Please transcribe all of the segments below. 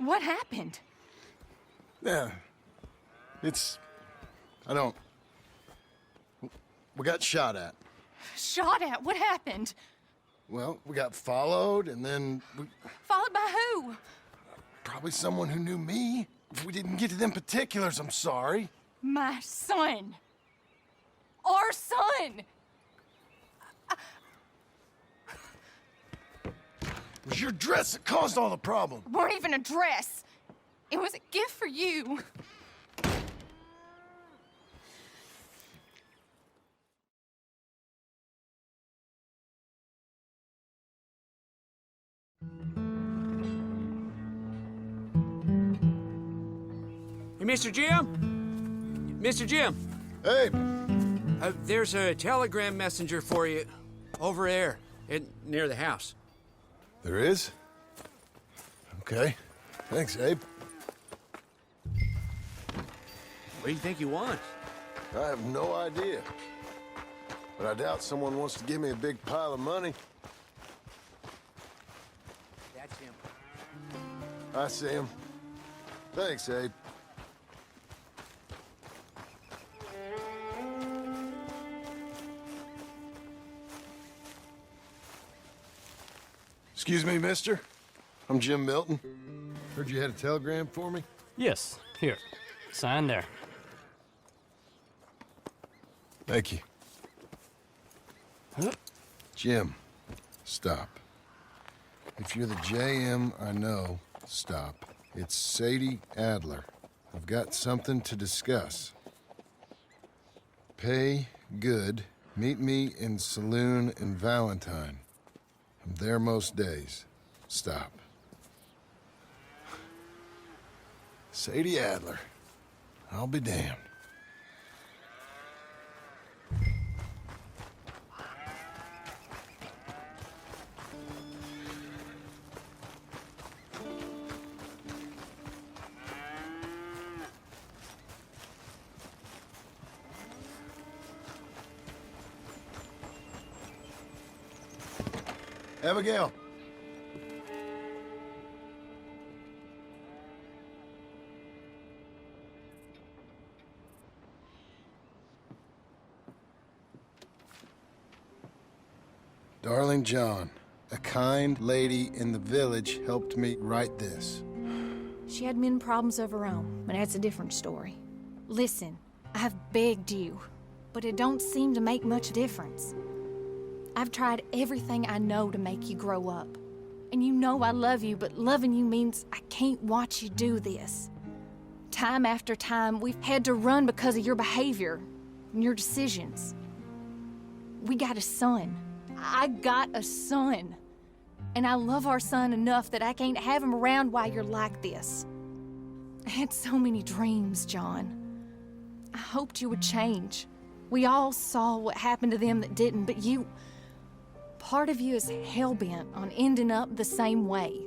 What happened? Yeah. We got shot at. Shot at? What happened? Well, we got followed, and then Followed by who? probably someone who knew me. If we didn't get to them particulars, I'm sorry. My son. Our son! It was your dress that caused all the problem. It weren't even a dress. It was a gift for you. Hey, Mr. Jim? Mr. Jim, Hey, there's a telegram messenger for you over there, near the house. there is? Okay. Thanks, Abe. What do you think he wants? I have no idea. But I doubt someone wants to give me a big pile of money. That's him. I see him. Thanks, Abe. Excuse me, mister. I'm Jim Milton. Heard you had a telegram for me? Yes, here. Sign there. Thank you. Jim, stop. If you're the JM I know, stop. It's Sadie Adler. I've got something to discuss. Pay good. Meet me in saloon in Valentine. I'm there most days. Stop. Sadie Adler. I'll be damned. Abigail. Darling John, a kind lady in the village helped me write this. She had men problems of her own, but that's a different story. Listen, I've begged you, but it don't seem to make much difference. I've tried everything I know to make you grow up. And you know I love you, but loving you means I can't watch you do this. Time after time, we've had to run because of your behavior and your decisions. We got a son. I got a son. And I love our son enough that I can't have him around while you're like this. I had so many dreams, John. I hoped you would change. We all saw what happened to them that didn't, but you... Part of you is hell-bent on ending up the same way.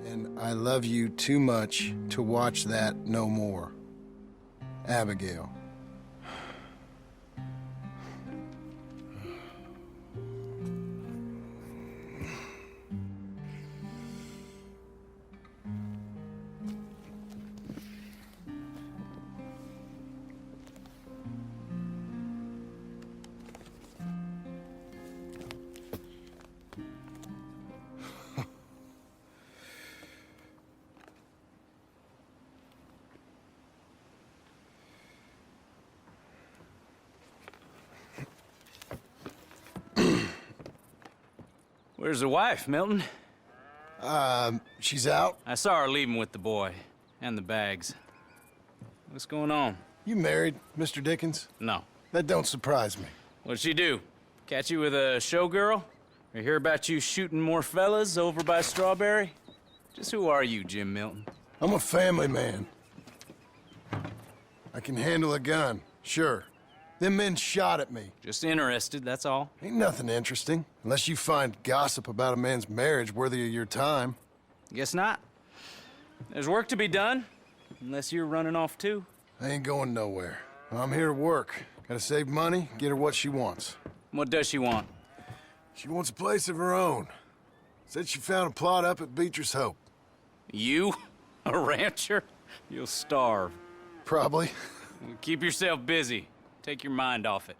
And I love you too much to watch that no more. Abigail. Where's the wife, Milton? She's out. I saw her leaving with the boy and the bags. What's going on? You married, Mr. Dickens? No. That don't surprise me. What'd she do? Catch you with a showgirl? Or hear about you shooting more fellas over by Strawberry? Just who are you, Jim Milton? I'm a family man. I can handle a gun, sure. Them men shot at me. Just interested, that's all. Ain't nothing interesting, unless you find gossip about a man's marriage worthy of your time. Guess not. There's work to be done, unless you're running off too. I ain't going nowhere. I'm here to work. Gotta save money, get her what she wants. What does she want? She wants a place of her own. Said she found a plot up at Beecher's Hope. You? A rancher? You'll starve. Probably. Keep yourself busy. Take your mind off it.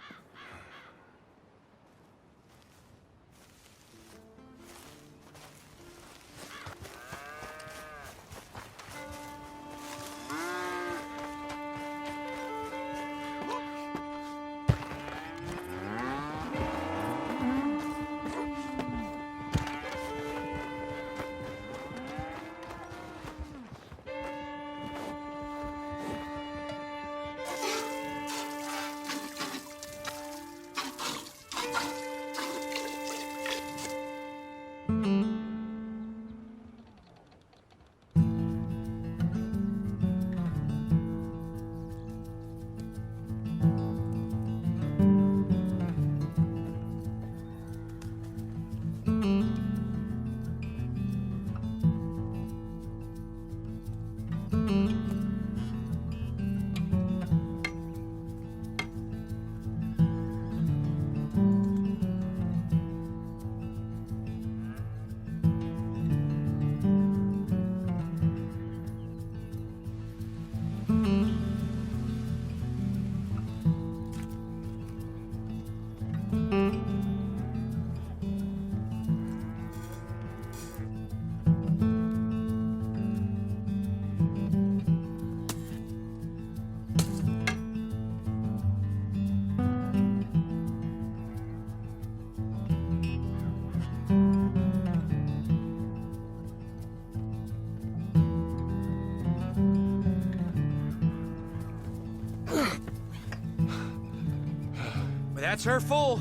That's her full.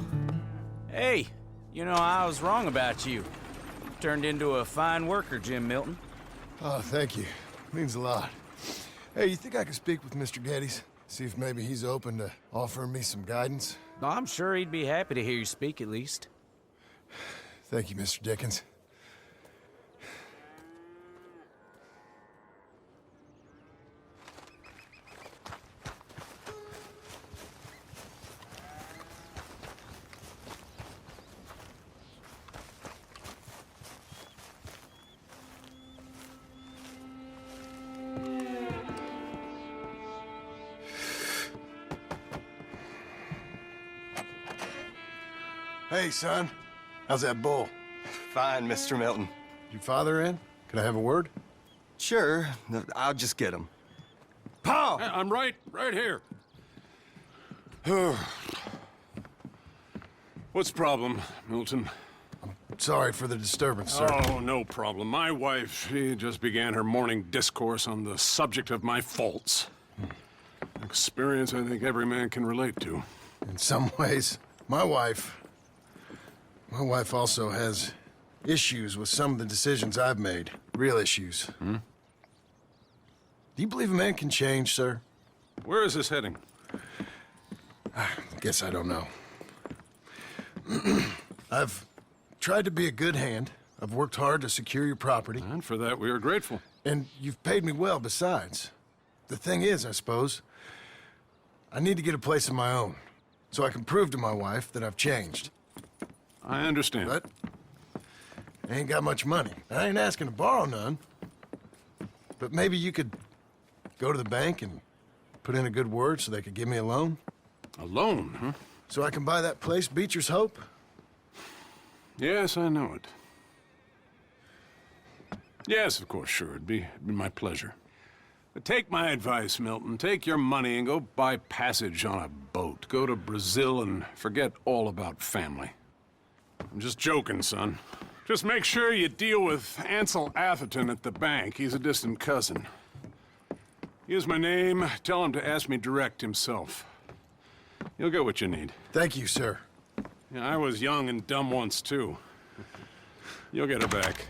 Hey, you know, I was wrong about you. Turned into a fine worker, Jim Milton. Oh, thank you. Means a lot. Hey, you think I could speak with Mr. Geddes? See if maybe he's open to offering me some guidance? I'm sure he'd be happy to hear you speak, at least. Thank you, Mr. Dickens. Hey, son. How's that bull? Fine, Mr. Milton. Your father in? Can I have a word? Sure, I'll just get him. Pa! I'm right here. What's the problem, Milton? Sorry for the disturbance, sir. Oh, no problem. My wife, she just began her morning discourse on the subject of my faults. Experience I think every man can relate to. In some ways, my wife also has issues with some of the decisions I've made. Real issues. Do you believe a man can change, sir? Where is this heading? Guess I don't know. I've tried to be a good hand. I've worked hard to secure your property. And for that, we are grateful. And you've paid me well besides. The thing is, I suppose, I need to get a place of my own, so I can prove to my wife that I've changed. I understand. But I ain't got much money. I ain't asking to borrow none. But maybe you could go to the bank and put in a good word so they could give me a loan? A loan, huh? So I can buy that place, Beecher's Hope? Yes, I know it. Yes, of course, sure. It'd be my pleasure. But take my advice, Milton. Take your money and go buy passage on a boat. Go to Brazil and forget all about family. I'm just joking, son. Just make sure you deal with Ansel Atherton at the bank. He's a distant cousin. Here's my name. Tell him to ask me direct himself. You'll get what you need. Thank you, sir. Yeah, I was young and dumb once, too. You'll get it back.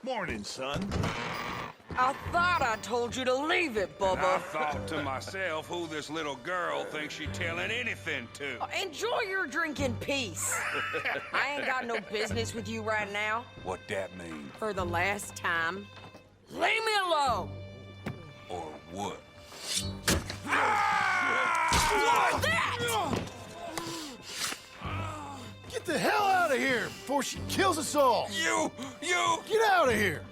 Morning, son. I thought I told you to leave it, I Bubba. thought to myself who this little girl thinks she telling anything to. Enjoy your drink in peace. I ain't got no business with you right now. What that mean? For the last time, leave me alone. Or what? What's that? Get the hell out of here before she kills us all! You! Get out of here!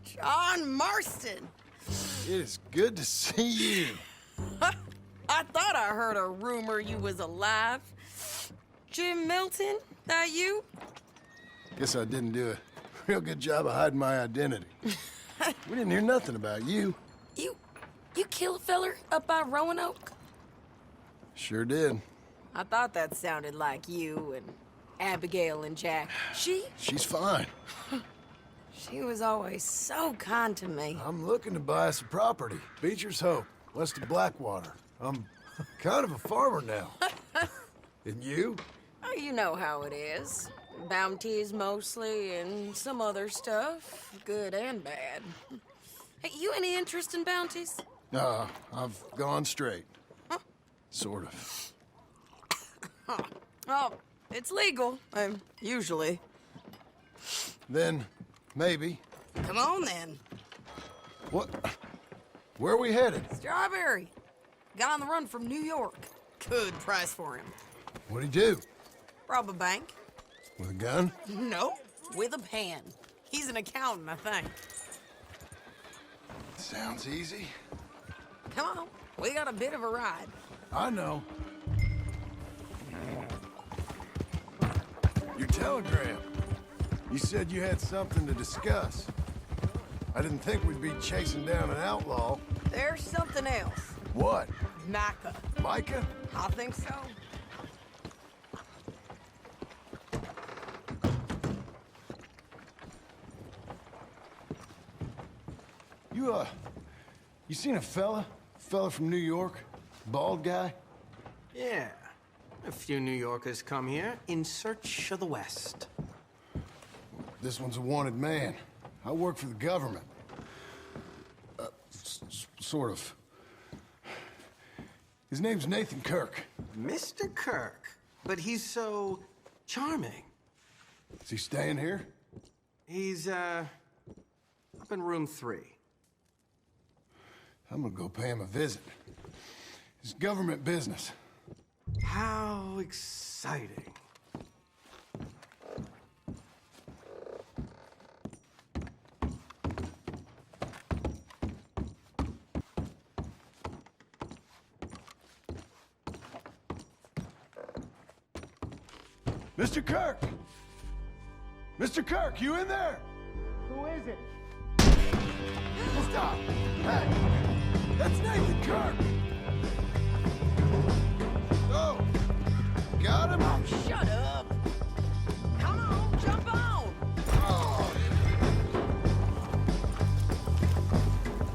John Marston. It is good to see you. I thought I heard a rumor you was alive. Jim Milton, that you? Guess I didn't do a real good job of hiding my identity. We didn't hear nothing about you. You kill a feller up by Roanoke? Sure did. I thought that sounded like you and Abigail and Jack. She's fine. She was always so kind to me. I'm looking to buy some property. Beecher's Hope, west of Blackwater. I'm kind of a farmer now. And you? Oh, you know how it is. Bounties mostly, and some other stuff, good and bad. Hey, you any interest in bounties? I've gone straight. Sort of. Oh, it's legal, usually. Then, maybe. Come on, then. What? Where are we headed? Strawberry. Got on the run from New York. Good price for him. What'd he do? Rob a bank? With a gun? No, with a pen. He's an accountant, I think. Sounds easy. Come on, we got a bit of a ride. I know. Your telegram. You said you had something to discuss. I didn't think we'd be chasing down an outlaw. There's something else. What? Micah. Micah? I think so. You seen a fella? Fella from New York? Bald guy? Yeah. A few New Yorkers come here in search of the West. This one's a wanted man. I work for the government. Sort of. His name's Nathan Kirk. Mr. Kirk? But he's so charming. Is he staying here? He's, up in room 3. I'm gonna go pay him a visit. It's government business. How exciting. Mr. Kirk! Mr. Kirk, you in there? Who is it? Stop! Hey! That's Nathan Kirk! Oh! Got him? Oh, shut up! Come on, jump on! Oh.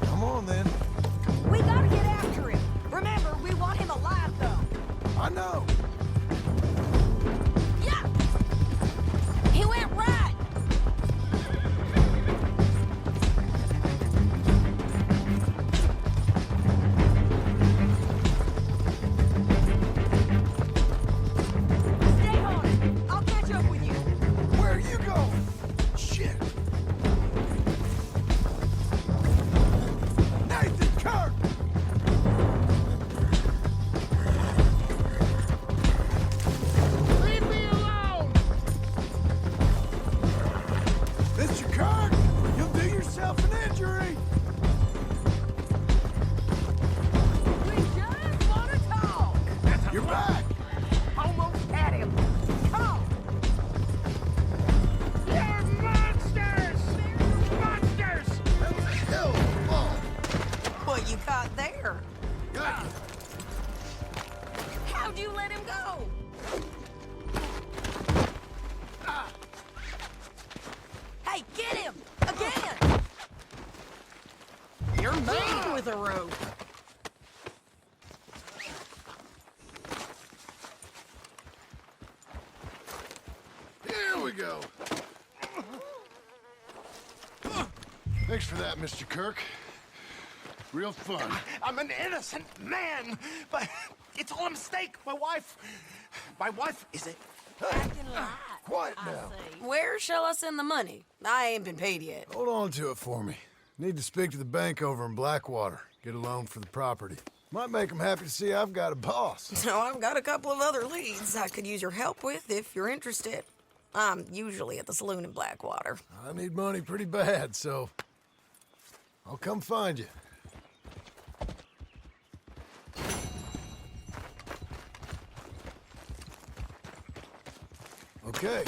Come on, then. We gotta get after him. Remember, we want him alive, though. I know. Yeah! He went right! Stay on it. I'll catch up with you. Where are you going? Shit! Nathan Kirk! Leave me alone! Mr. Kirk! You'll do yourself an injury! We just want to talk. You're back! Almost had him. Come on. You're monsters! Monsters! That was a hell of a fall! What you caught there? Got you! How'd you let him go? Hey, get him! Again! You're mean with a rope. Here we go! Thanks for that, Mr. Kirk. Real fun. I'm an innocent man, but it's all a mistake. My wife is it? Acting like. Quiet now. Where shall I send the money? I ain't been paid yet. Hold on to it for me. Need to speak to the bank over in Blackwater. Get a loan for the property. Might make them happy to see I've got a boss. So I've got a couple of other leads I could use your help with if you're interested. I'm usually at the saloon in Blackwater. I need money pretty bad, so I'll come find you. Okay.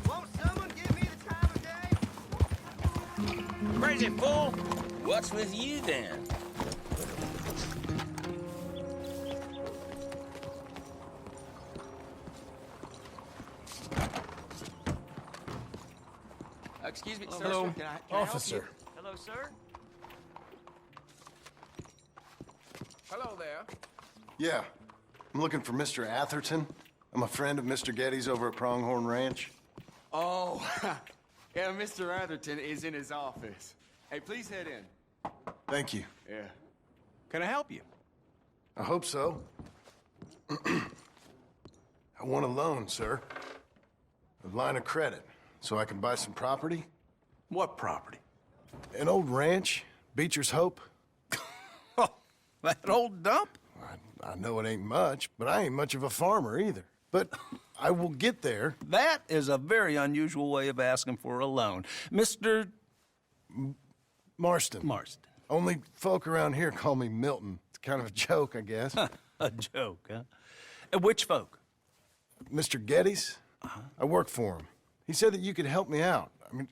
Won't someone give me the time of day? Crazy fool! What's with you then? Excuse me, sir. Hello, Can I help officer. you? Hello, sir. Hello there. Yeah. I'm looking for Mr. Atherton. I'm a friend of Mr. Getty's over at Pronghorn Ranch. Oh, yeah, Mr. Atherton is in his office. Hey, please head in. Thank you. Yeah. Can I help you? I hope so. I want a loan, sir. A line of credit, so I can buy some property. What property? An old ranch, Beecher's Hope. That old dump? I know it ain't much, but I ain't much of a farmer either. But I will get there. That is a very unusual way of asking for a loan. Mr. Marston. Marston. Only folk around here call me Milton. It's kind of a joke, I guess. A joke, huh? Which folk? Mr. Getty's. I work for him. He said that you could help me out. I mean,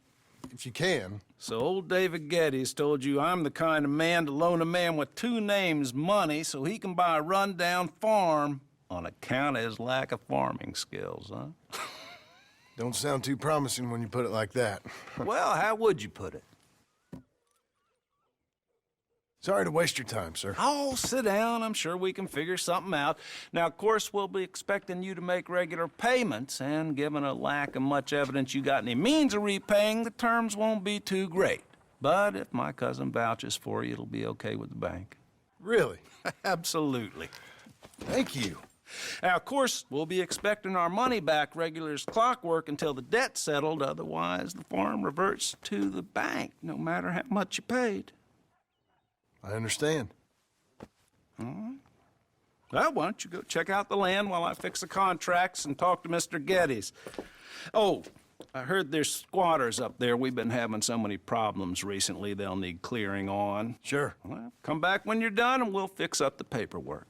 if you can. So old David Geddes told you I'm the kind of man to loan a man with two names money so he can buy a rundown farm on account of his lack of farming skills, huh? Don't sound too promising when you put it like that. Well, how would you put it? Sorry to waste your time, sir. Oh, sit down. I'm sure we can figure something out. Now, of course, we'll be expecting you to make regular payments, and given a lack of much evidence you got any means of repaying, the terms won't be too great. But if my cousin vouches for you, it'll be okay with the bank. Really? Absolutely. Thank you. Now, of course, we'll be expecting our money back regular as clockwork until the debt's settled. Otherwise, the farm reverts to the bank, no matter how much you paid. I understand. All right. Well, why don't you go check out the land while I fix the contracts and talk to Mr. Geddes. Oh, I heard there's squatters up there. We've been having so many problems recently, they'll need clearing on. Sure. Well, come back when you're done and we'll fix up the paperwork.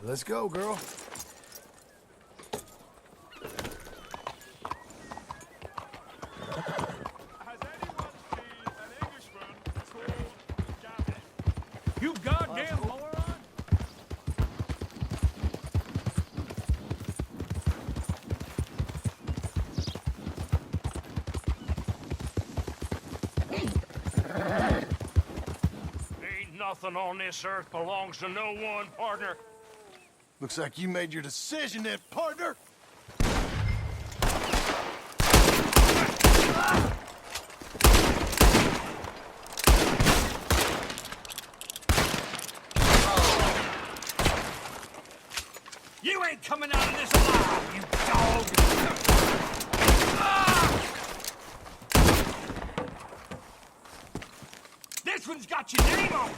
Let's go, girl. You goddamn moron! Ain't nothing on this earth belongs to no one, partner. Looks like you made your decision then, partner. You ain't coming out of this alive, you dog! This one's got your name on it!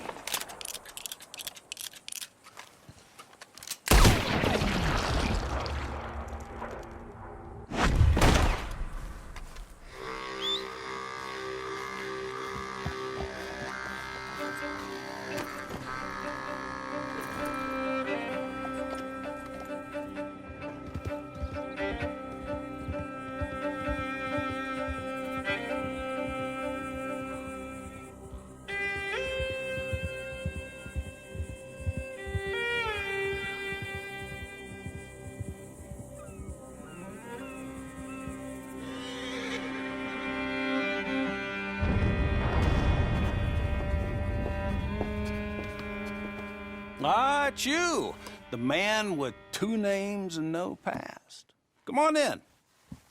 about you? The man with 2 names and no past. Come on in.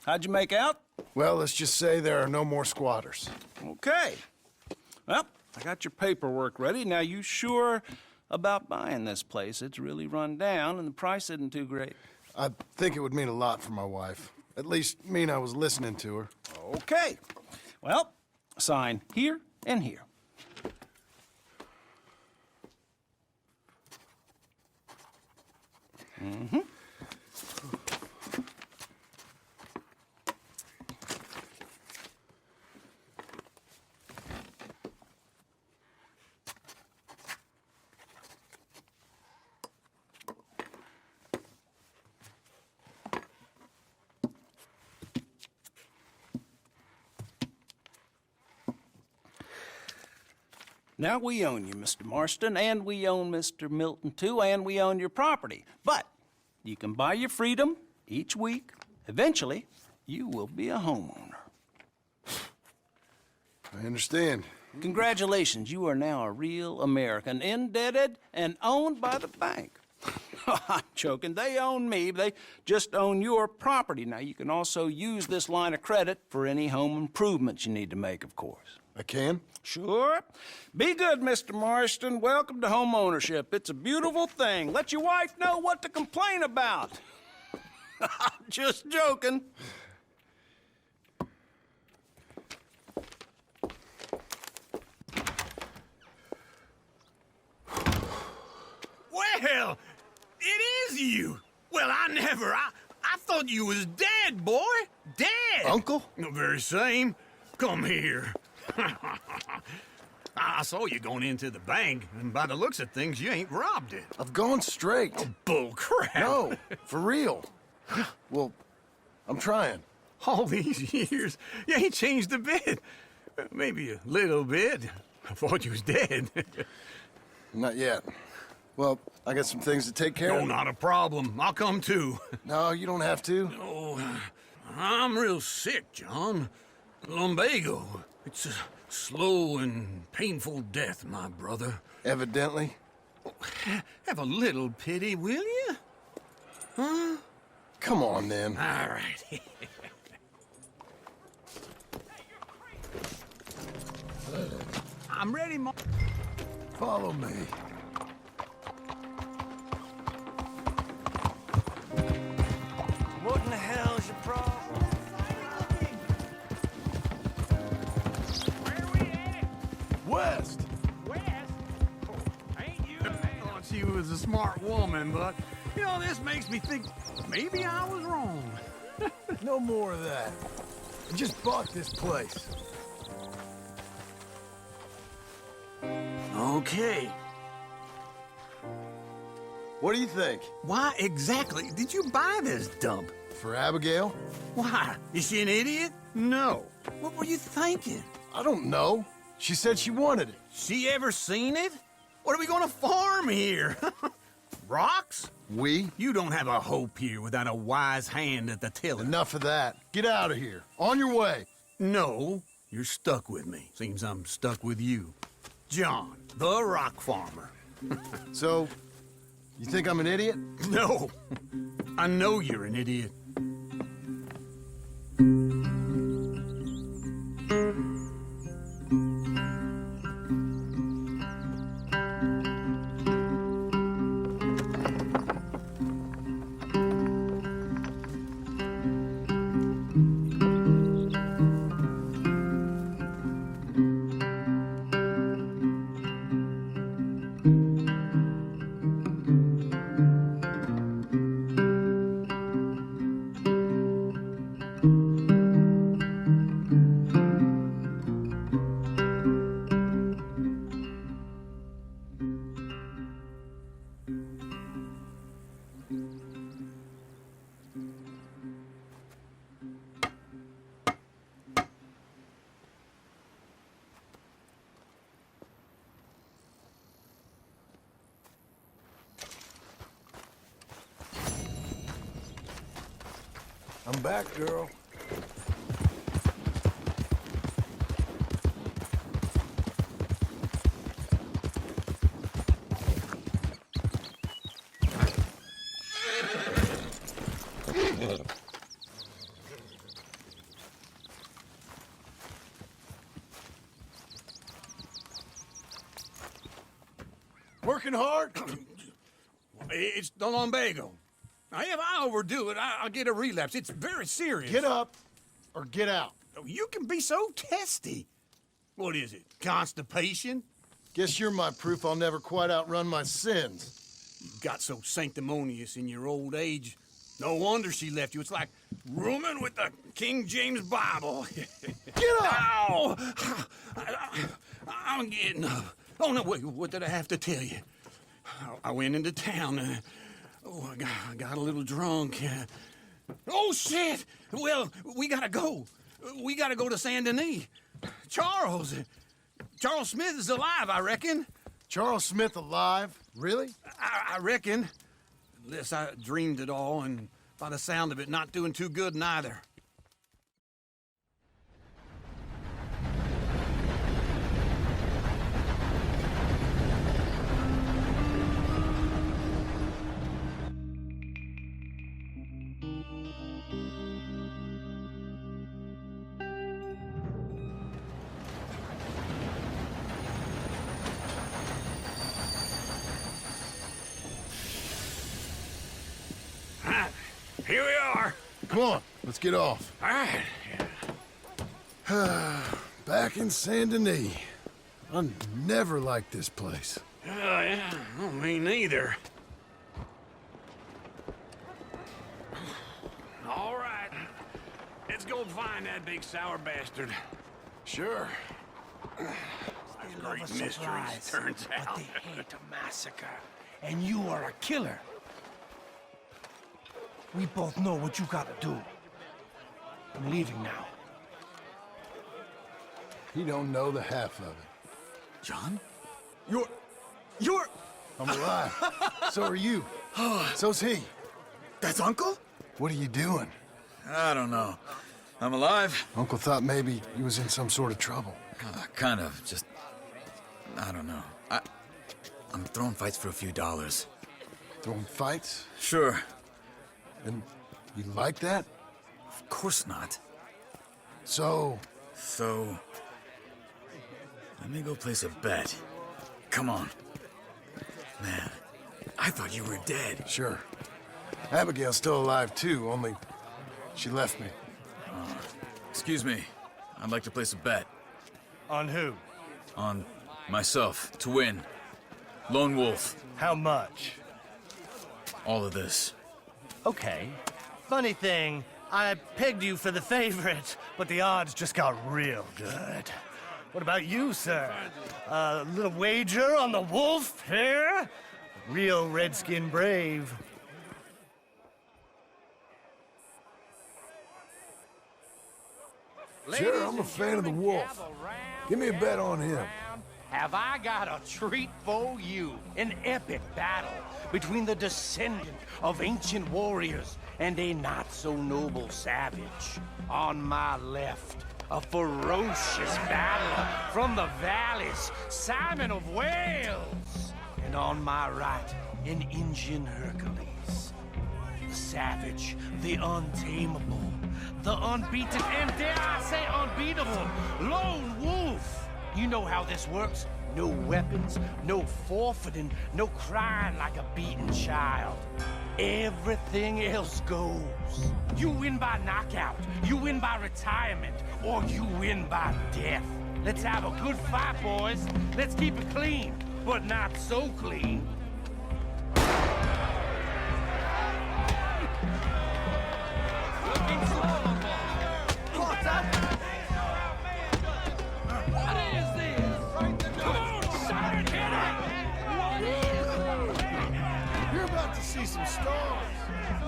How'd you make out? Well, let's just say there are no more squatters. Okay. Well, I got your paperwork ready. Now, you sure about buying this place? It's really run down, and the price isn't too great. I think it would mean a lot for my wife. At least mean I was listening to her. Okay. Well, sign here and here. Mm-hmm. Now we own you, Mr. Marston, and we own Mr. Milton, too, and we own your property. But you can buy your freedom each week. Eventually, you will be a homeowner. I understand. Congratulations, you are now a real American, indebted and owned by the bank. I'm joking. They own me. They just own your property. Now, you can also use this line of credit for any home improvements you need to make, of course. I can? Sure. Be good, Mr. Marston. Welcome to home ownership. It's a beautiful thing. Let your wife know what to complain about. Just joking. Well, it is you. Well, I thought you was dead, boy. Dead. Uncle? The very same. Come here. I saw you going into the bank, and by the looks of things, you ain't robbed it. I've gone straight. Oh, bull crap. No, for real. Well, I'm trying. All these years, you ain't changed a bit. Maybe a little bit. I thought you was dead. Not yet. Well, I got some things to take care of. Oh, not a problem. I'll come too. No, you don't have to. Oh, I'm real sick, John. Lumbago. It's a slow and painful death, my brother. Evidently. Have a little pity, will you? Huh? Come on, then. All right. I'm ready, Ma. Follow me. What in the hell's your problem? West. West? Oh, ain't you? I thought she was a smart woman, but, you know, this makes me think maybe I was wrong. No more of that. I just bought this place. Okay. What do you think? Why exactly did you buy this dump? For Abigail? Why? Is she an idiot? No. What were you thinking? I don't know. She said she wanted it. She ever seen it? What are we gonna farm here? Rocks? We? You don't have a hope here without a wise hand at the tiller. Enough of that. Get out of here. On your way. No, you're stuck with me. Seems I'm stuck with you. John, the rock farmer. So, you think I'm an idiot? No, I know you're an idiot. I'm back, girl. broken heart? It's the lumbago. Now, if I overdo it, I'll get a relapse. It's very serious. Get up or get out. You can be so testy. What is it, constipation? Guess you're my proof I'll never quite outrun my sins. You got so sanctimonious in your old age. No wonder she left you. It's like rooming with the King James Bible. Get up! Ow! I'm getting up. Oh, no, wait, what did I have to tell you? I went into town. I got a little drunk. Oh, shit! Well, we gotta go. We gotta go to Saint Denis. Charles Smith is alive, I reckon. Charles Smith alive? Really? I reckon. Unless I dreamed it all, and by the sound of it, not doing too good neither. Here we are. Come on, let's get off. All right. Back in Saint Denis. I never liked this place. Yeah, oh, me neither. All right. Let's go find that big sour bastard. Sure. Great mysteries, turns out. But they hate a massacre, and you are a killer. We both know what you gotta do. I'm leaving now. He don't know the half of it. John? You're... I'm alive. So are you. So's he. That's Uncle? What are you doing? I don't know. I'm alive. Uncle thought maybe he was in some sort of trouble. Kind of. Just... I don't know. I'm throwing fights for a few dollars. Throwing fights? Sure. And you like that? Of course not. So, let me go place a bet. Come on. Man, I thought you were dead. Sure. Abigail's still alive too, only she left me. Excuse me. I'd like to place a bet. On who? On myself, to win. Lone Wolf. How much? All of this. Okay. Funny thing, I pegged you for the favorite, but the odds just got real good. What about you, sir? A little wager on the wolf here? Real redskin brave. Sure, I'm a fan of the wolf. Give me a bet on him. Have I got a treat for you? An epic battle between the descendant of ancient warriors and a not-so-noble savage. On my left, a ferocious battler from the valleys, Simon of Wales. And on my right, an Indian Hercules. The savage, the untamable, the unbeaten, and dare I say unbeatable, Lone Wolf. You know how this works. No weapons, no forfeiting, no crying like a beaten child. Everything else goes. You win by knockout, you win by retirement, or you win by death. Let's have a good fight, boys. Let's keep it clean, but not so clean. Looking slow. What's up? What is this? Come on, Sergeant, hit it! What is it? You're about to see some stars.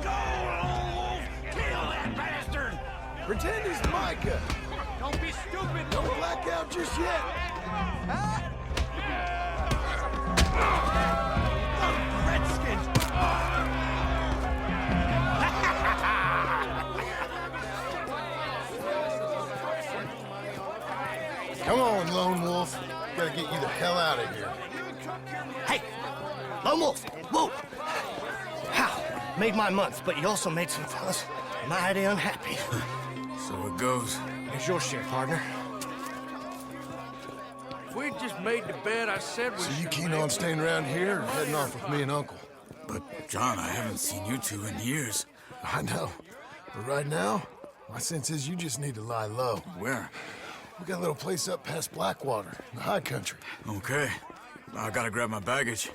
Go, Lone Wolf! Kill that bastard! Pretend he's Micah. Don't be stupid! Don't black out just yet. Redskins! Come on, Lone Wolf. Gotta get you the hell out of here. Hey! Lone Wolf! Whoa! How? Made my month, but you also made some fellas mighty unhappy. So it goes. Here's your share, partner. If we'd just made the bed I said we So you should keen make, on staying around here or heading off with me and Uncle? But, John, I haven't seen you two in years. I know. But right now, my sense is you just need to lie low. Where? We got a little place up past Blackwater, in the high country. Okay. I gotta grab my baggage.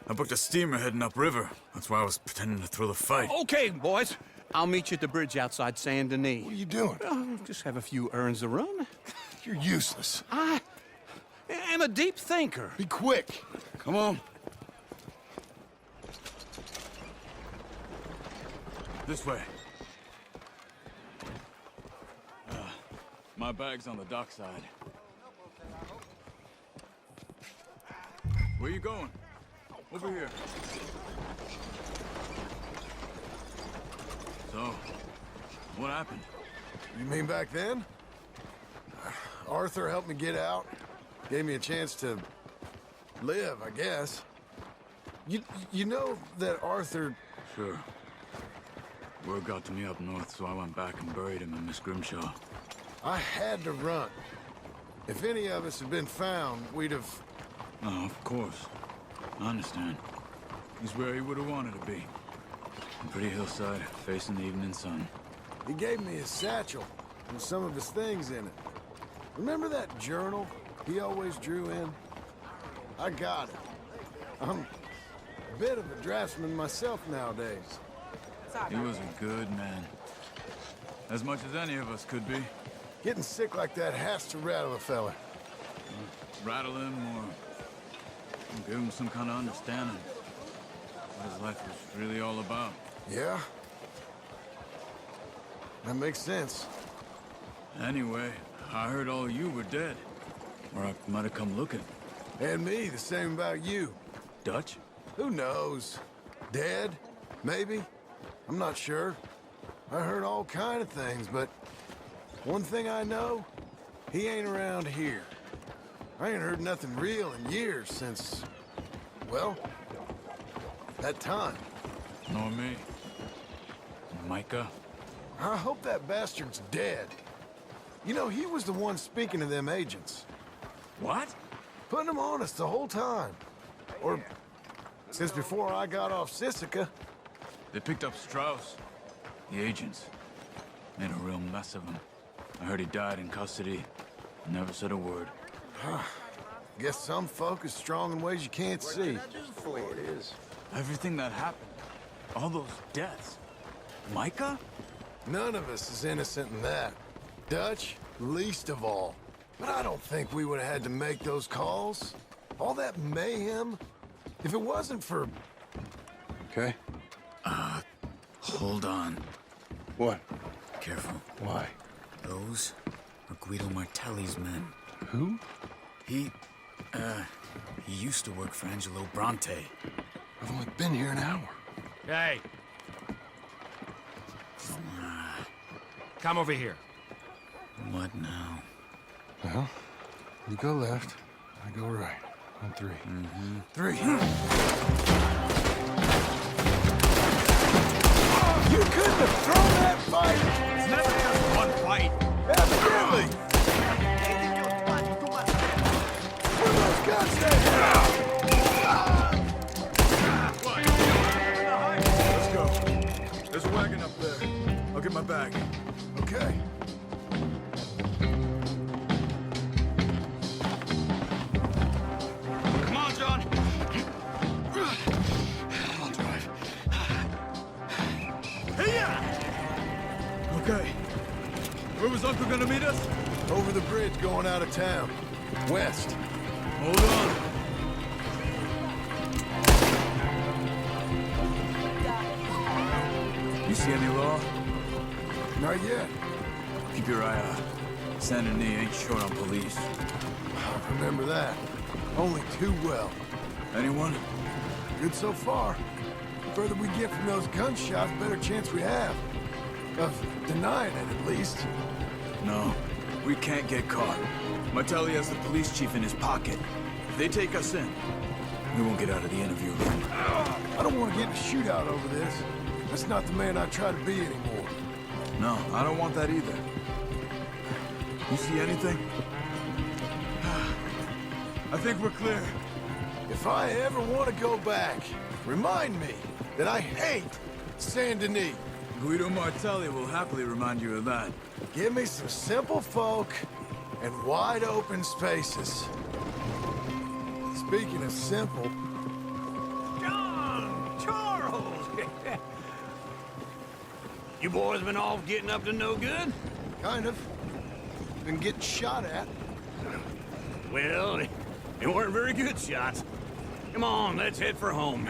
I booked a steamer heading upriver. That's why I was pretending to throw the fight. Okay, boys. I'll meet you at the bridge outside Saint Denis. What are you doing? Just have a few errands to run. You're useless. I am a deep thinker. Be quick. Come on. This way. My bag's on the dockside. Where you going? Over here. So, what happened? You mean back then? Arthur helped me get out. Gave me a chance to live, I guess. You know that Arthur... Sure. Word got to me up north, so I went back and buried him in Miss Grimshaw. I had to run. If any of us had been found, we'd have... Oh, of course. I understand. He's where he would have wanted to be. A pretty hillside, facing the evening sun. He gave me his satchel with some of his things in it. Remember that journal he always drew in? I got it. I'm a bit of a draftsman myself nowadays. He was a good man. As much as any of us could be. Getting sick like that has to rattle a fella. Rattle him or give him some kind of understanding. What his life was really all about. Yeah? That makes sense. Anyway, I heard all you were dead. Or I might have come looking. And me, the same about you. Dutch? Who knows? Dead? Maybe? I'm not sure. I heard all kind of things, but one thing I know, he ain't around here. I ain't heard nothing real in years since, well, that time. Nor me. Micah? I hope that bastard's dead. You know, he was the one speaking to them agents. What? Putting them on us the whole time. Or since before I got off Sisika. They picked up Strauss. The agents. Made a real mess of him. I heard he died in custody. Never said a word. Guess some folk is strong in ways you can't see. Everything that happened. All those deaths. Micah? None of us is innocent in that. Dutch, least of all. But I don't think we would have had to make those calls. All that mayhem. If it wasn't for... Okay. Hold on. What? Careful. Why? Those are Guido Martelli's men. Who? He used to work for Angelo Bronte. I've only been here an hour. Hey. Come over here. What now? Well, you go left, I go right. On three. Mm-hmm. 3. You couldn't have thrown that fight! It's never just one fight. Evidently! Where those guns stand? Let's go. There's a wagon up there. I'll get my bag. Okay. Come on, John. I'll drive. Okay. Where was Uncle gonna meet us? Over the bridge going out of town. West. Hold on. You see any law? Not yet. Keep your eye out. Saint Denis ain't short on police. I remember that. Only too well. Anyone? Good so far. The further we get from those gunshots, better chance we have. Of denying it, at least. No. We can't get caught. Martelli has the police chief in his pocket. If they take us in, we won't get out of the interview room. I don't want to get in a shootout over this. That's not the man I try to be anymore. No, I don't want that either. You see anything? I think we're clear. If I ever want to go back, remind me that I hate Saint Denis. Guido Martelli will happily remind you of that. Give me some simple folk and wide open spaces. Speaking of simple... John! Charles! You boys been off getting up to no good? Kind of. Been getting shot at. Well, they weren't very good shots. Come on, let's head for home.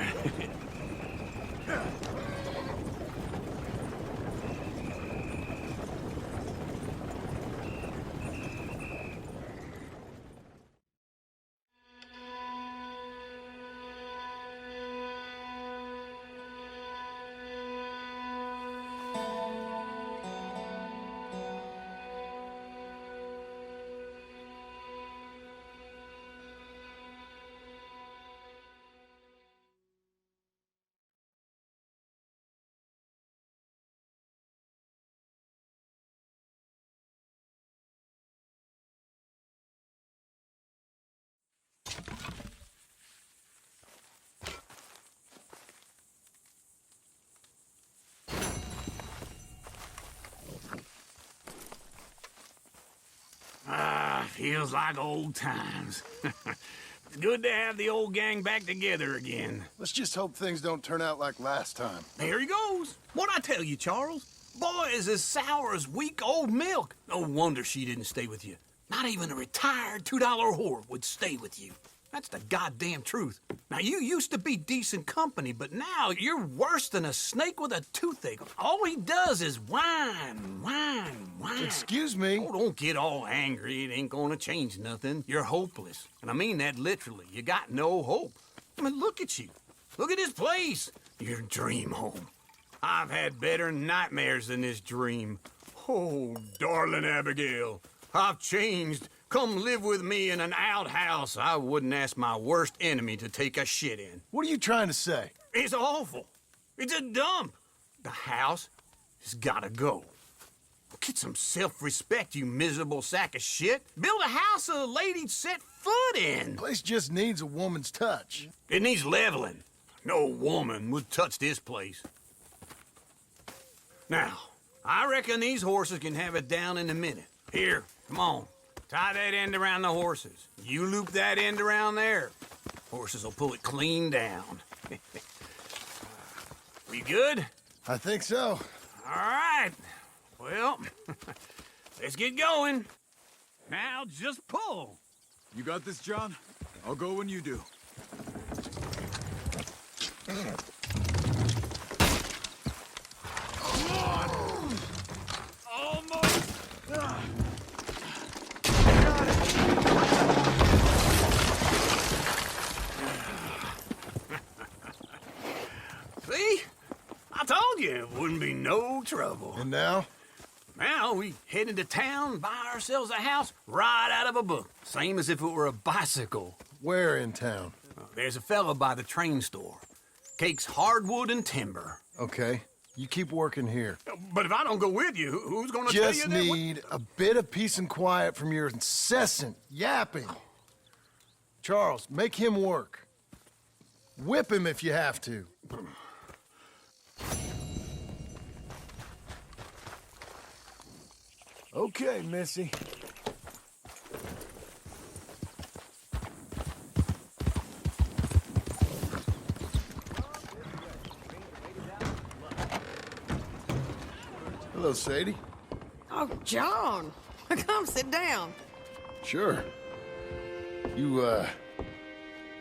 Feels like old times. It's good to have the old gang back together again. Let's just hope things don't turn out like last time. There he goes. What'd I tell you, Charles? Boy is as sour as weak old milk. No wonder she didn't stay with you. Not even a retired $2 whore would stay with you. That's the goddamn truth. Now, you used to be decent company, but now you're worse than a snake with a toothache. All he does is whine, whine, whine. Excuse me? Oh, don't get all angry. It ain't gonna change nothing. You're hopeless. And I mean that literally. You got no hope. I mean, look at you. Look at this place. Your dream home. I've had better nightmares than this dream. Oh, darling Abigail, I've changed. Come live with me in an outhouse I wouldn't ask my worst enemy to take a shit in. What are you trying to say? It's awful. It's a dump. The house has gotta go. Get some self-respect, you miserable sack of shit. Build a house a lady'd set foot in. Place just needs a woman's touch. It needs leveling. No woman would touch this place. Now, I reckon these horses can have it down in a minute. Here, come on. Tie that end around the horses. You loop that end around there. Horses will pull it clean down. We good? I think so. All right. Well, let's get going. Now just pull. You got this, John? I'll go when you do. Come on! Almost! See? I told you it wouldn't be no trouble. And now? Now we head into town, buy ourselves a house right out of a book. Same as if it were a bicycle. Where in town? There's a fella by the train store. Cakes hardwood and timber. Okay. You keep working here. But if I don't go with you, who's gonna tell you Just that? need a bit of peace and quiet from your incessant yapping. Charles, make him work. Whip him if you have to. Okay, Missy. Hello, Sadie. Oh, John. Come sit down. Sure. You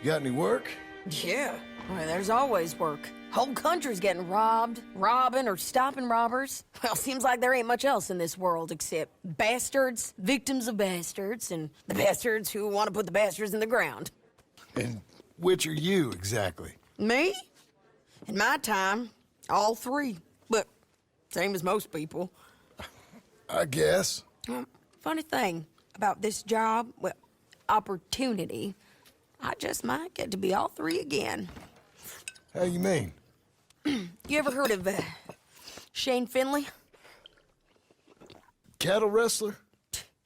got any work? Yeah. Well, there's always work. Whole country's getting robbed, robbing, or stopping robbers. Well, seems like there ain't much else in this world except bastards, victims of bastards, and the bastards who want to put the bastards in the ground. And which are you, exactly? Me? In my time, all three. But same as most people. I guess. Funny thing about this job, well, opportunity, I just might get to be all three again. How you mean? You ever heard of Shane Finley? Cattle wrestler?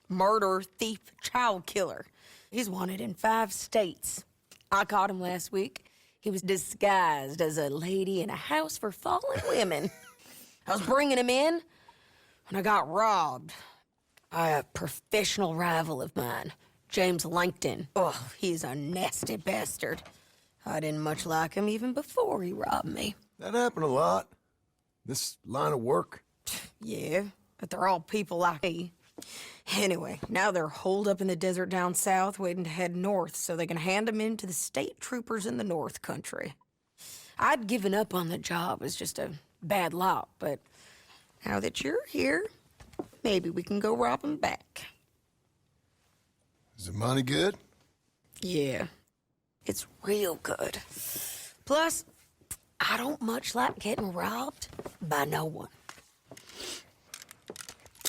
Murderer, thief, child killer. He's wanted in 5 states. I caught him last week. He was disguised as a lady in a house for fallen women. I was bringing him in when I got robbed by a professional rival of mine, James Langton. Oh, he's a nasty bastard. I didn't much like him even before he robbed me. That happened a lot. This line of work. Yeah, but they're all people like me. Anyway, now they're holed up in the desert down south, waiting to head north so they can hand him in to the state troopers in the north country. I'd given up on the job as just a bad lot, but now that you're here, maybe we can go rob him back. Is the money good? Yeah, it's real good. Plus, I don't much like getting robbed by no one.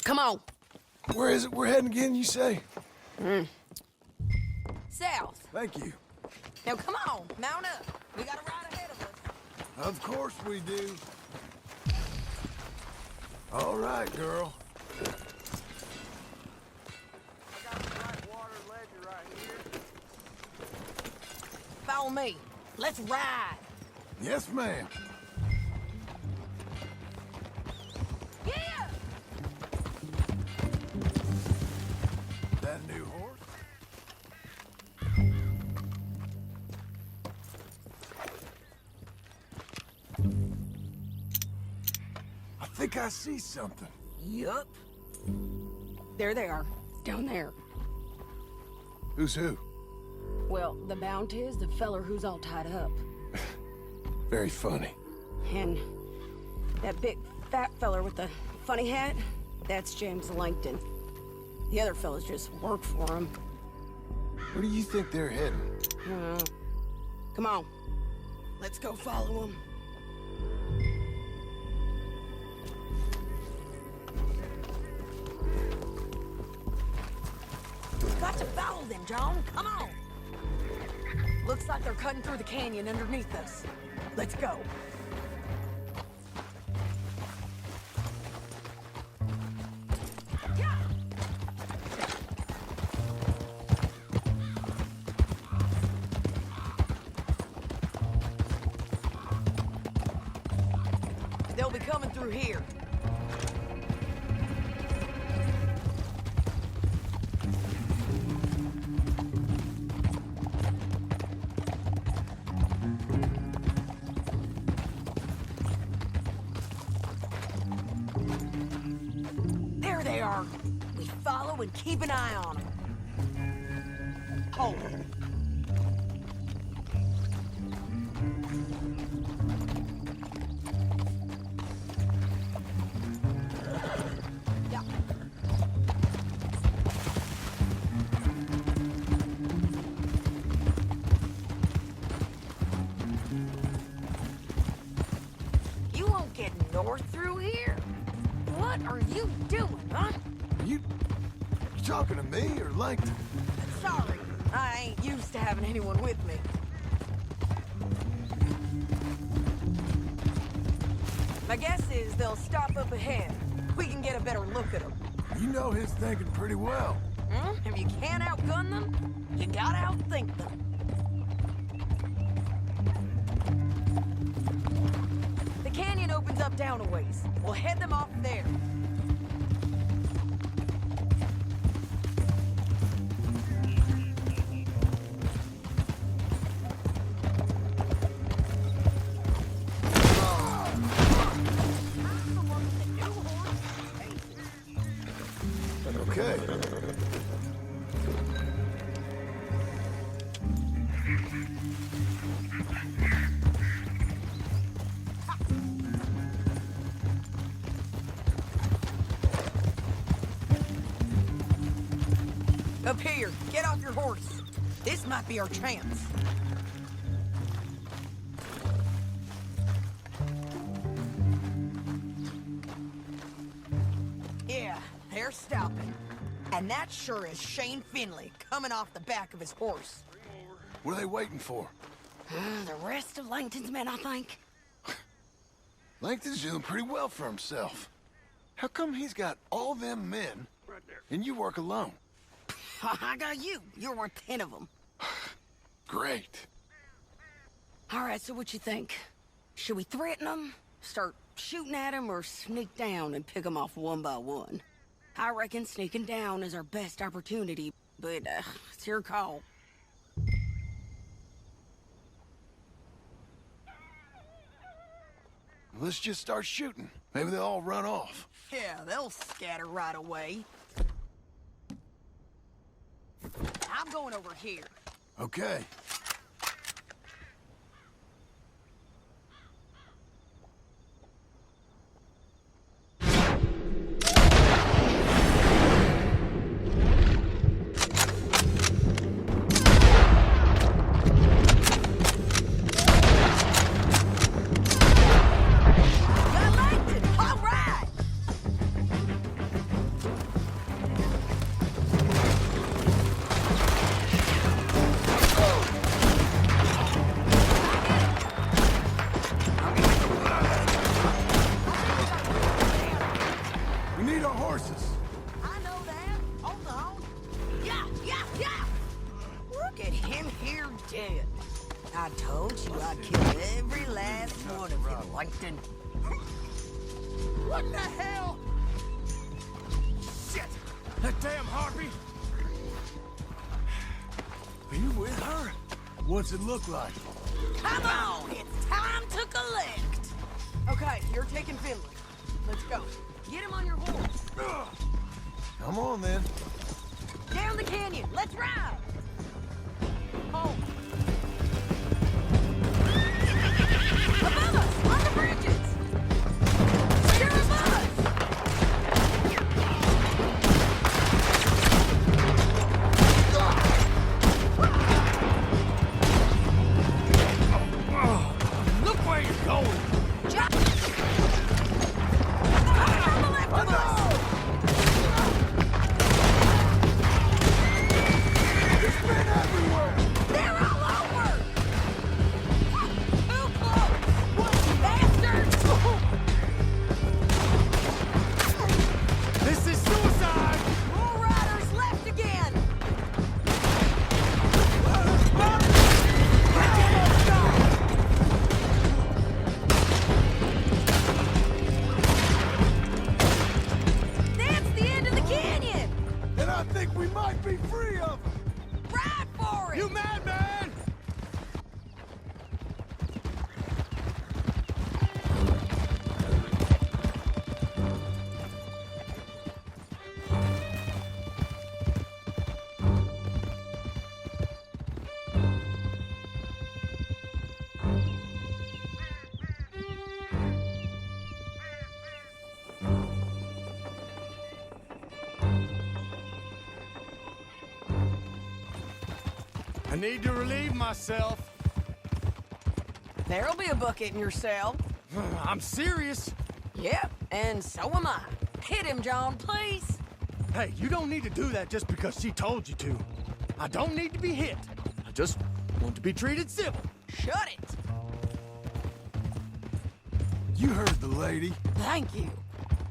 Come on. Where is it we're heading again, you say? South. Thank you. Now come on, mount up. We got a ride ahead of us. Of course we do. All right, girl. Follow me. Let's ride. Yes, ma'am. Yeah! That new horse? I think I see something. Yup. There they are, down there. Who's who? Well, the bounty is the feller who's all tied up. Very funny. And that big fat feller with the funny hat, that's James Langton. The other fellas just work for him. Where do you think they're heading? Come on. Let's go follow him. We've got to follow them, John. Come on. Looks like they're cutting through the canyon underneath us. Let's go. They'll be coming through here. There they are. We follow and keep an eye on them. Hold it. You won't get north through here? What are you doing, huh? You talking to me or Langton? Sorry, I ain't used to having anyone with me. My guess is they'll stop up ahead. We can get a better look at them. You know his thinking pretty well. If you can't outgun them, you gotta outthink them. The canyon opens up down a ways. We'll head them off there. Okay. Up here, get off your horse. This might be our chance. Yeah, they're stopping. And that sure is Shane Finley coming off the back of his horse. What are they waiting for? The rest of Langton's men, I think. Langton's doing pretty well for himself. How come he's got all them men and you work alone? I got you. You're worth 10 of them. Great. All right, so what you think? Should we threaten them, start shooting at them, or sneak down and pick them off one by one? I reckon sneaking down is our best opportunity, but it's your call. Let's just start shooting. Maybe they'll all run off. Yeah, they'll scatter right away. I'm going over here. Okay. I told you I'd kill every last one of them, Langton. What the hell? Shit! That damn harpy! Are you with her? What's it look like? Come on, it's time to collect. Okay, you're taking Finley. Let's go. Get him on your horse. Come on, then. Down the canyon. Let's ride. Home. Above us, on the bridges. They're above us. Look where you're going. On the left of us. It's been everywhere. They're all over. Too close. Bastards. This is suicide. More riders left again. That's the end of the canyon. And I think we might be free of them. Ride for it. You madman! I need to relieve myself. There'll be a bucket in your cell. I'm serious. Yep, and so am I. Hit him, John, please. Hey, you don't need to do that just because she told you to. I don't need to be hit. I just want to be treated civil. Shut it. You heard the lady. Thank you.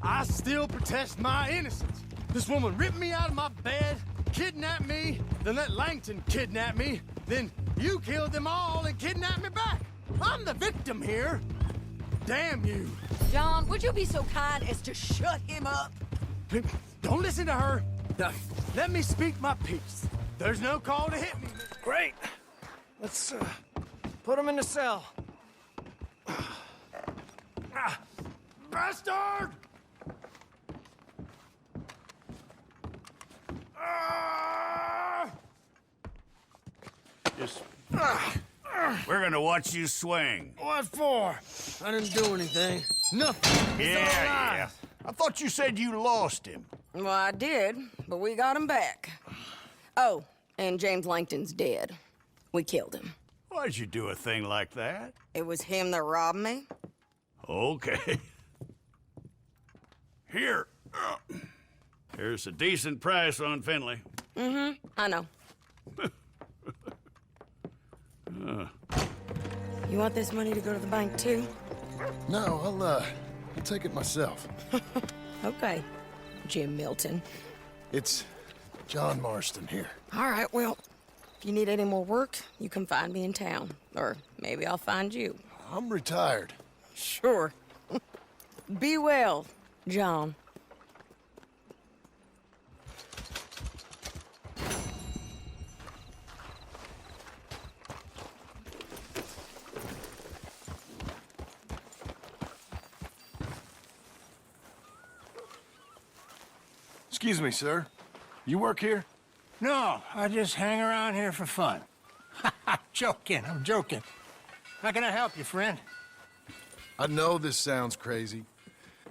I still protest my innocence. This woman ripped me out of my bed, kidnapped me, then let Langton kidnap me, then you killed them all and kidnapped me back. I'm the victim here. Damn you. John, would you be so kind as to shut him up? Don't listen to her. Now, let me speak my piece. There's no call to hit me. Great. Let's put him in the cell. Bastard! Just... We're gonna watch you swing. What for? I didn't do anything. Nothing. It's all lies. I thought you said you lost him. Well, I did, but we got him back. Oh, and James Langton's dead. We killed him. Why'd you do a thing like that? It was him that robbed me. Okay. Here. Here's a decent price on Finley. Mm-hmm, I know. You want this money to go to the bank, too? No, I'll take it myself. Okay, Jim Milton. It's John Marston here. All right, well, if you need any more work, you can find me in town. Or maybe I'll find you. I'm retired. Sure. Be well, John. Excuse me, sir. You work here? No, I just hang around here for fun. I'm joking. How can I help you, friend? I know this sounds crazy.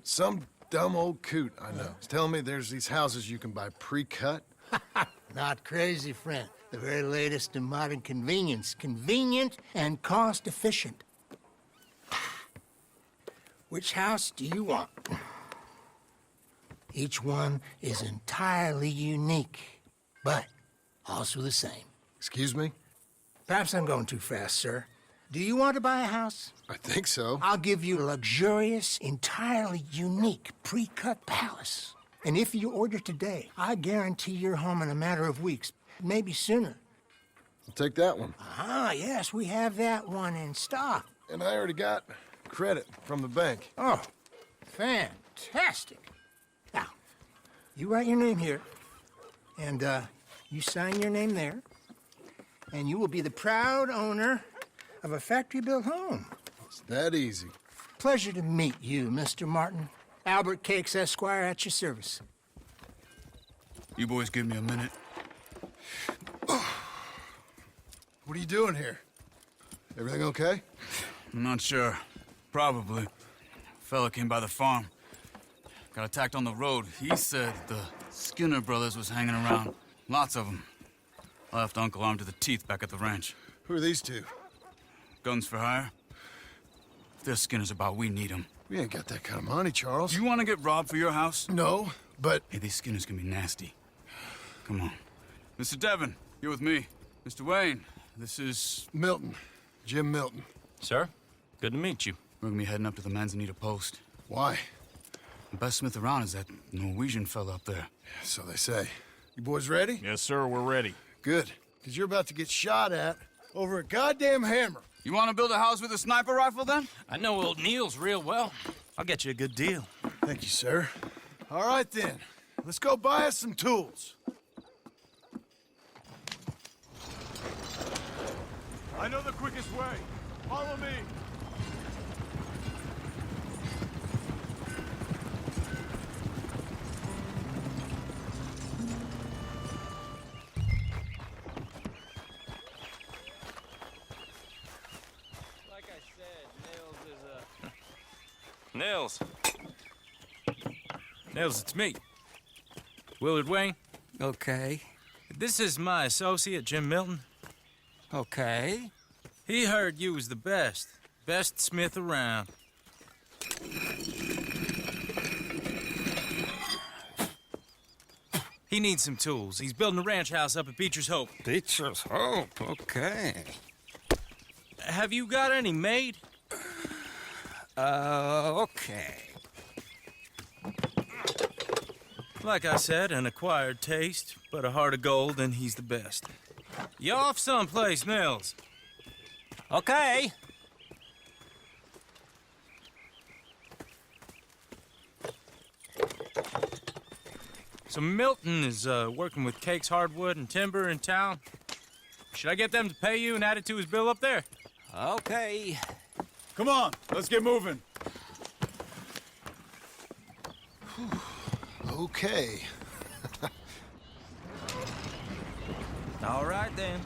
Some dumb old coot I know is telling me there's these houses you can buy pre-cut. Not crazy, friend. The very latest in modern convenience. Convenient and cost-efficient. Which house do you want? Each one is entirely unique, but also the same. Excuse me? Perhaps I'm going too fast, sir. Do you want to buy a house? I think so. I'll give you a luxurious, entirely unique pre-cut palace. And if you order today, I guarantee you're home in a matter of weeks, maybe sooner. I'll take that one. Ah, yes, we have that one in stock. And I already got credit from the bank. Oh, fantastic. Now, you write your name here, and you sign your name there, and you will be the proud owner of a factory-built home. It's that easy. Pleasure to meet you, Mr. Martin. Albert Cakes, Esquire, at your service. You boys give me a minute. What are you doing here? Everything okay? I'm not sure. Probably. Fella came by the farm. Got attacked on the road. He said the Skinner brothers was hanging around. Lots of them. I left Uncle armed to the teeth back at the ranch. Who are these two? Guns for hire? If they're Skinner's about, we need them. We ain't got that kind of money, Charles. You want to get robbed for your house? No, but... Hey, these Skinners can be nasty. Come on. Mr. Devon, you're with me. Mr. Wayne, this is... Milton. Jim Milton. Sir, good to meet you. We're gonna be heading up to the Manzanita post. Why? The best smith around is that Norwegian fella up there. So they say. You boys ready? Yes, sir, we're ready. Good, because you're about to get shot at over a goddamn hammer. You want to build a house with a sniper rifle, then? I know old Neil's real well. I'll get you a good deal. Thank you, sir. All right, then. Let's go buy us some tools. I know the quickest way. Follow me. Like I said, Nils is Nils, it's me. Willard Wayne. Okay. This is my associate, Jim Milton. Okay. He heard you was the best. Best smith around. He needs some tools. He's building a ranch house up at Beecher's Hope. Beecher's Hope, okay. Have you got any made? Okay. Like I said, an acquired taste, but a heart of gold, and he's the best. You off someplace, Nils? Okay. So Milton is working with Cakes Hardwood and Timber in town. Should I get them to pay you and add it to his bill up there? Okay. Come on, let's get moving. Okay. All right, then.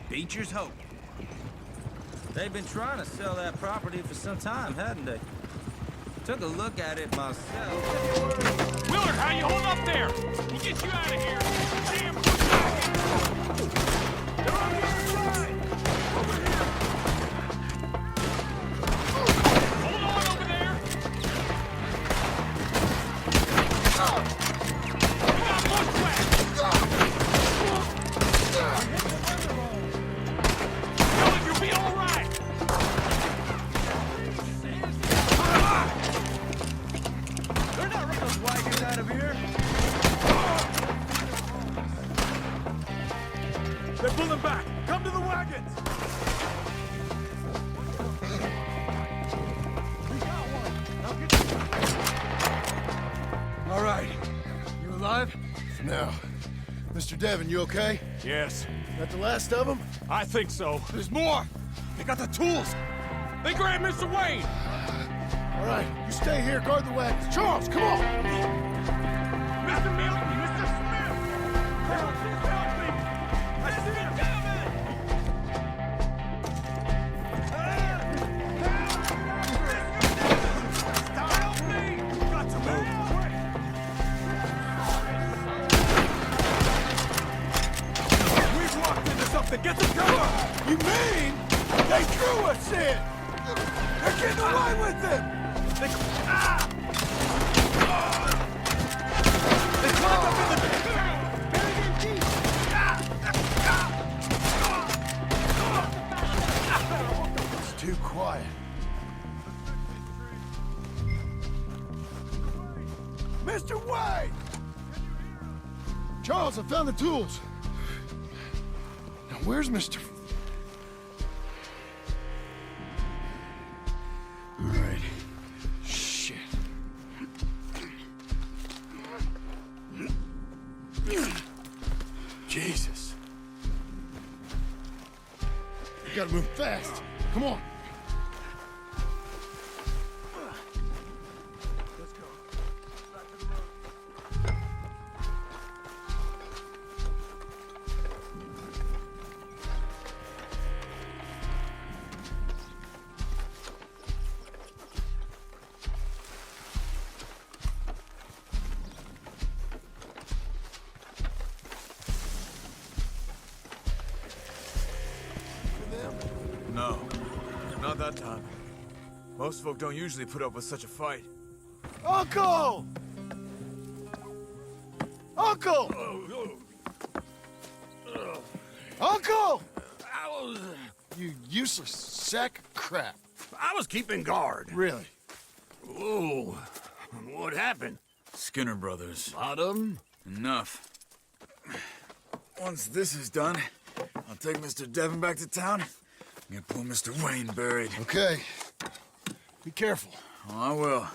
Beecher's Hope. They've been trying to sell that property for some time, hadn't they? Took a look at it myself. Willard, how you hold up there? We'll get you out of here. Jim, they're on the other side. Over here. Hold on over there. We got bushwhacked. Willard, you'll be all right. They're not running those wagons out of here. They're pulling back! Come to the wagons! All right. You alive? Now, Mr. Devon, you okay? Yes. That the last of them? I think so. There's more! They got the tools! They grabbed Mr. Wayne! All right, you stay here, guard the wagons. Charles, come on! Mr. Milton! Mr. Smith! Help me! I see him coming! Help me! Got to move! We've walked into something! Get some cover! You mean they drew us in? They're getting away with it! They climbed up in the... It's too quiet. Mr. White! Charles, I found the tools. Now, where's Mr. All right. Shit. Jesus. We gotta move fast. Come on. Let's go. Back to the road. No, not that time. Most folk don't usually put up with such a fight. Uncle! Uncle! Uncle! You useless sack of crap. I was keeping guard. Really? Whoa. What happened? Skinner brothers. Lot of them? Enough. Once this is done, I'll take Mr. Devon back to town. Get poor Mr. Wayne buried. Okay. Be careful. Oh, I will.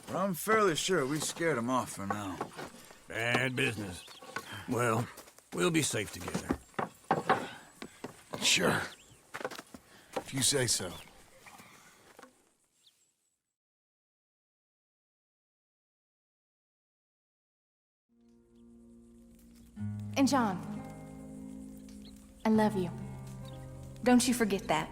But I'm fairly sure we scared him off for now. Bad business. Well, we'll be safe together. Sure. If you say so. And John, I love you. Don't you forget that.